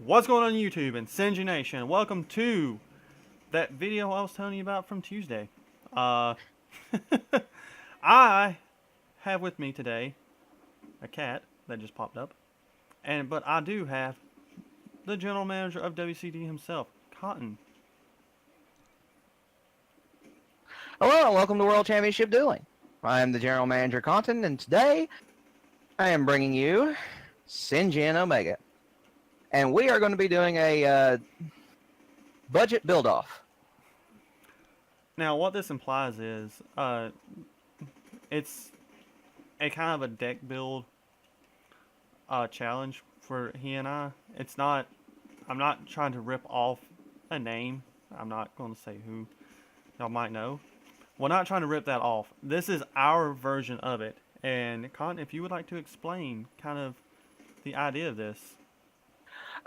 What's going on YouTube and Sinjin Nation? Welcome to that video I was telling you about from Tuesday. Uh, I have with me today a cat that just popped up, but I do have the general manager of WCD himself, Konton. Hello and welcome to World Championship Dueling. I am the General Manager Konton, and today I am bringing you Sinjin Omega. And we are going to be doing a budget build-off. Now, what this implies is it's a kind of a deck build challenge for he and I. I'm not trying to rip off a name. I'm not going to say who. Y'all might know. We're not trying to rip that off. This is our version of it. And Con, if you would like to explain kind of the idea of this.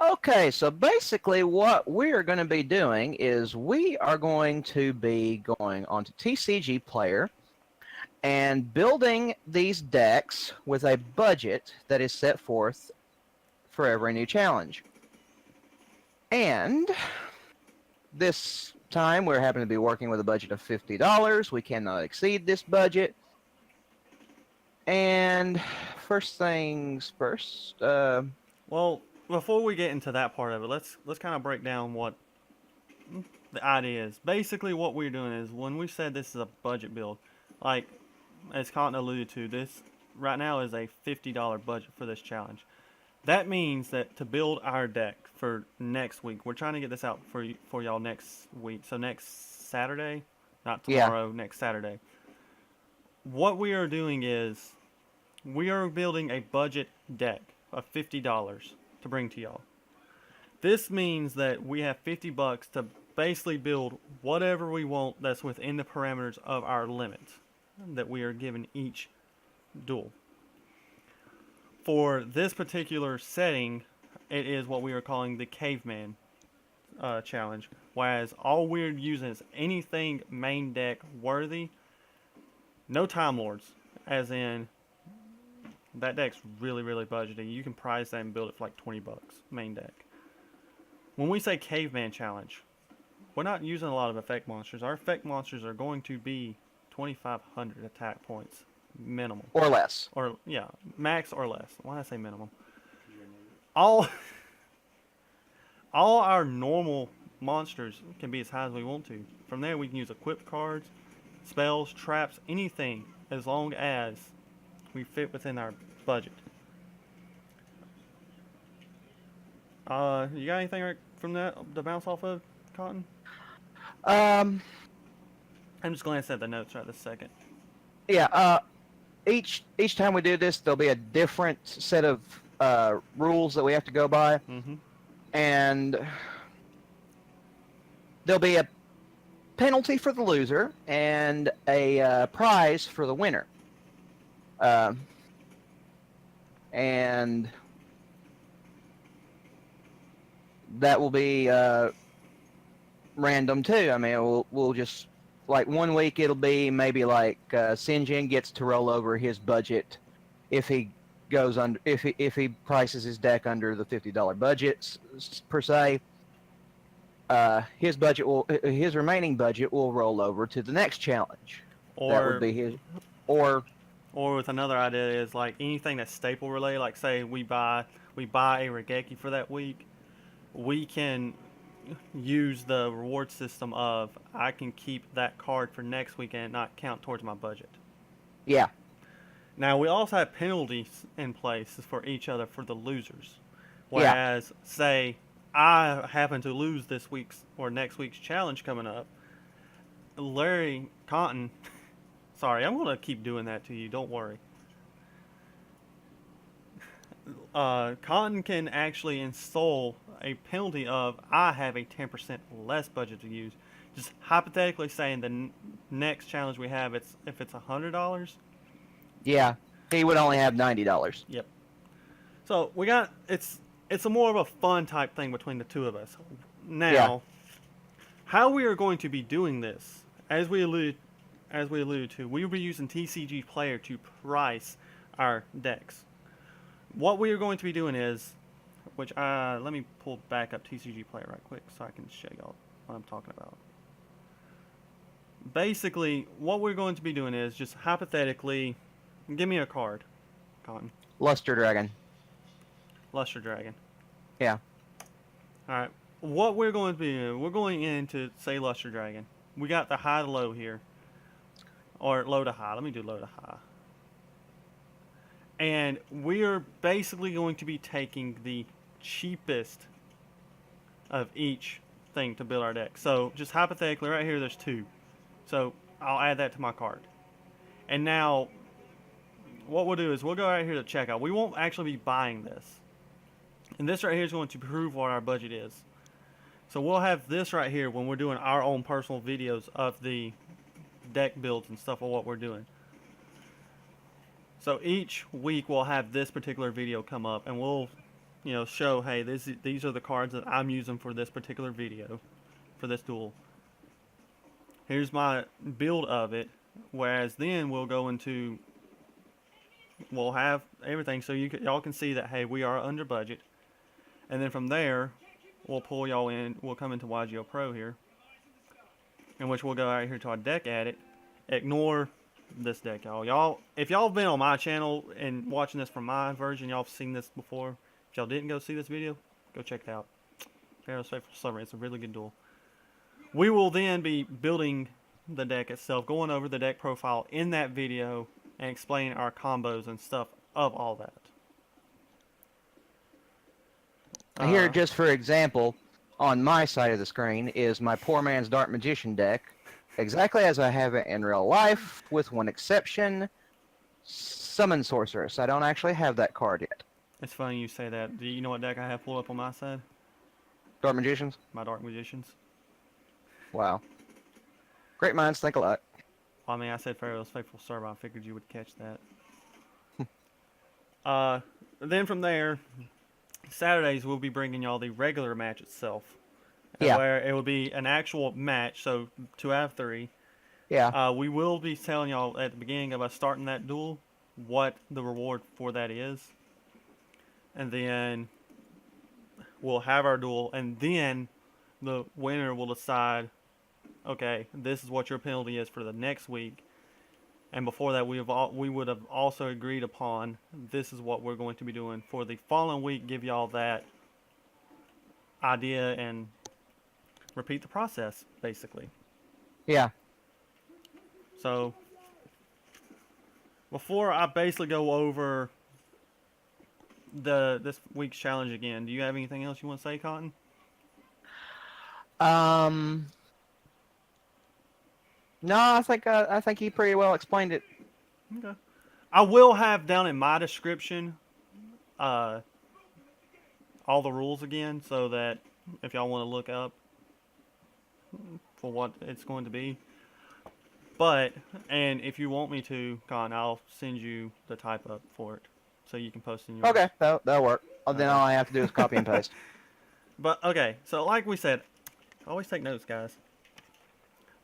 Okay, so basically what we're going to be doing is we are going to be going onto TCG Player and building these decks with a budget that is set forth for every new challenge. And this time we're happening to be working with a budget of $50. We cannot exceed this budget. And first things first. Well, before we get into that part of it, let's kind of break down what the idea is. Basically, what we're doing is when we said this is a budget build, like as Cotton alluded to, this right now is a $50 budget for this challenge. That means that to build our deck for next week, we're trying to get this out for y'all next week. So next Saturday, not tomorrow, next Saturday. What we are doing is we are building a budget deck of $50 to bring to y'all. This means that we have $50 to basically build whatever we want that's within the parameters of our limit that we are given each duel. For this particular setting, it is what we are calling the caveman challenge. Whereas all we're using is anything main deck worthy. No Time Lords, as in that deck's really budgeted. You can price that and build it for like $20 main deck. When we say caveman challenge, we're not using a lot of effect monsters. Our effect monsters are going to be 2,500 attack points minimum. Or less. Or, yeah, max or less. Why did I say minimum? All our normal monsters can be as high as we want to. From there, we can use equipped cards, spells, traps, anything, as long as we fit within our budget. You got anything from that to bounce off of, Cotton? I'm just glancing at the notes right this second. Yeah, each time we do this, there'll be a different set of rules that we have to go by. Mm-hmm. And there'll be a penalty for the loser and a prize for the winner. And that will be random too. I mean, we'll just, like, one week it'll be maybe like Sinjin gets to roll over his budget if he goes under, if he prices his deck under the $50 budget per se. His remaining budget will roll over to the next challenge. Or that would be his. Or with another idea is like anything that's staple related. Like say we buy a Regeki for that week, we can use the reward system of I can keep that card for next week and not count towards my budget. Yeah. Now we also have penalties in place for each other for the losers. Whereas say I happen to lose this week's or next week's challenge coming up, Larry Konton, sorry, I'm going to keep doing that to you, don't worry. Konton can actually install a penalty of I have a 10% less budget to use. Just hypothetically saying the next challenge we have, if it's $100. Yeah, he would only have $90. Yep. So we got it's a more of a fun type thing between the two of us. Now, how we are going to be doing this, as we alluded to, we will be using TCG Player to price our decks. What we are going to be doing is which let me pull back up TCG Player right quick so I can show y'all what I'm talking about. Basically, what we're going to be doing is just hypothetically, give me a card, Konton. Luster Dragon. Luster Dragon. Yeah. Alright, what we're going to be doing, we're going into, say, Luster Dragon. We got the high to low here. Or low to high. Let me do low to high. And we're basically going to be taking the cheapest of each thing to build our deck. So, just hypothetically, right here, there's 2. So, I'll add that to my card. And now, what we'll do is we'll go right here to checkout. We won't actually be buying this. And this right here is going to prove what our budget is. So, we'll have this right here when we're doing our own personal videos of the deck builds and stuff of what we're doing. So, each week we'll have this particular video come up and we'll, show, hey, these are the cards that I'm using for this particular video, for this duel. Here's my build of it, whereas then we'll go into, we'll have everything so y'all can see that, hey, we are under budget. And then from there, we'll pull y'all in, we'll come into YGO Pro here, in which we'll go out here to our deck edit, ignore this deck, y'all. If y'all have been on my channel and watching this from my version, y'all have seen this before. If y'all didn't go see this video, go check it out. Pharaoh's Faithful Server, it's a really good duel. We will then be building the deck itself, going over the deck profile in that video, and explaining our combos and stuff of all that. Here, just for example, on my side of the screen is my poor man's Dark Magician deck, exactly as I have it in real life, with one exception, Summon Sorceress. I don't actually have that card yet. It's funny you say that. Do you know what deck I have pulled up on my side? Dark Magicians? My Dark Magicians. Wow. Great minds think alike. I mean, I said Pharaoh's Faithful Server. I figured you would catch that. Then from there, Saturdays we'll be bringing y'all the regular match itself. Yeah. Where it will be an actual match, so 2 out of 3. Yeah. We will be telling y'all at the beginning of us starting that duel what the reward for that is. And then we'll have our duel, and then the winner will decide, okay, this is what your penalty is for the next week. And before that, we would have also agreed upon this is what we're going to be doing for the following week. Give y'all that idea and repeat the process, basically. Yeah. So, before I basically go over this week's challenge again, do you have anything else you want to say, Konton? No, I think he pretty well explained it. Okay. I will have down in my description all the rules again, so that if y'all want to look up for what it's going to be. But, and if you want me to, Con, I'll send you the type up for it, so you can post in your... Okay, that'll work. Then all I have to do is copy and paste. But, okay, so like we said, always take notes, guys.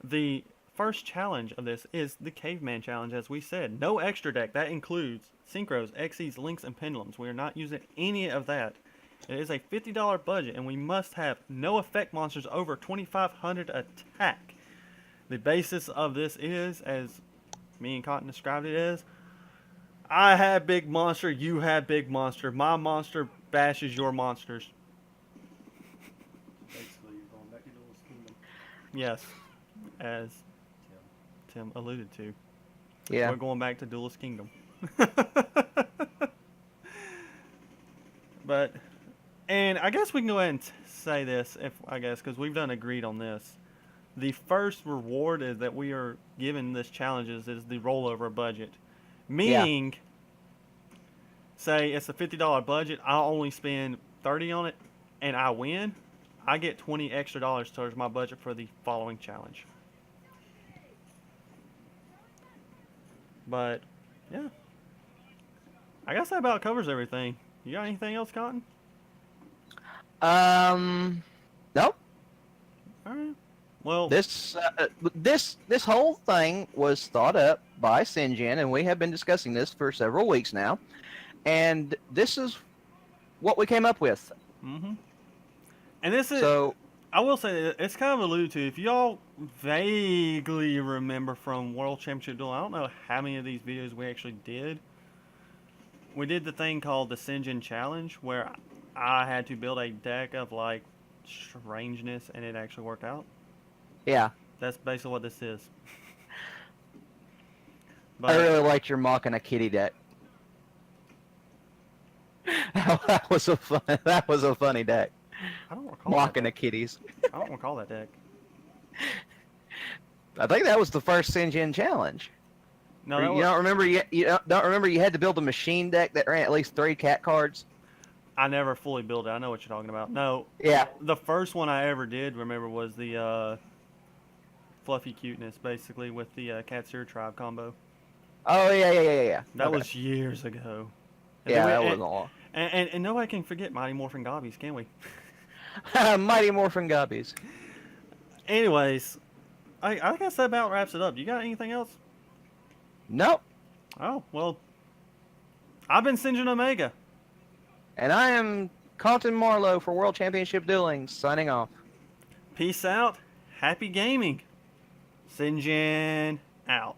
The first challenge of this is the Caveman Challenge, as we said. No extra deck. That includes Synchros, Xyz, Links, and Pendulums. We are not using any of that. It is a $50 budget, and we must have no effect monsters over 2,500 attack. The basis of this is, as me and Konton described it as, I have big monster, you have big monster. My monster bashes your monsters. Basically, you're going back into Duelist Kingdom. Yes, as Tim alluded to. Yeah. We're going back to Duelist Kingdom. But, and I guess we can go ahead and say this, because we've done agreed on this. The first reward is that we are given this challenges is the rollover budget. Meaning, say it's a $50 budget, I'll only spend $30 on it, and I win, I get $20 extra towards my budget for the following challenge. But, yeah. I guess that about covers everything. You got anything else, Konton? Nope. Alright. Well, This whole thing was thought up by Sinjin, and we have been discussing this for several weeks now. And this is what we came up with. Mm-hmm. And this is, So I will say, it's kind of alluded to. If y'all vaguely remember from World Championship Duel, I don't know how many of these videos we actually did. We did the thing called the Sinjin Challenge, where I had to build a deck of, like, strangeness, and it actually worked out. yeah, That's basically what this is. I really liked your Mocking a Kitty deck. That was a funny deck. I don't recall Mocking that the kitties. deck. I don't recall that deck. I think that was the first Sinjin challenge. No, You don't remember? You don't remember? You had to build a machine deck that ran at least 3 cat cards. I never fully built it. I know what you're talking about. No, Yeah. the first one I ever did, remember, was the Fluffy Cuteness, basically, with the Katsura Tribe combo. Oh yeah. That Okay. was years ago. And Yeah, then that we- wasn't long. And nobody can forget Mighty Morphin Gobbies, can we? Mighty Morphin Gobbies. Anyways, I guess that about wraps it up. You got anything else? Nope. Oh, well, I've been Sinjin Omega. And I am Konton Marlowe for World Championship Dueling, signing off. Peace out. Happy gaming. Sinjin out.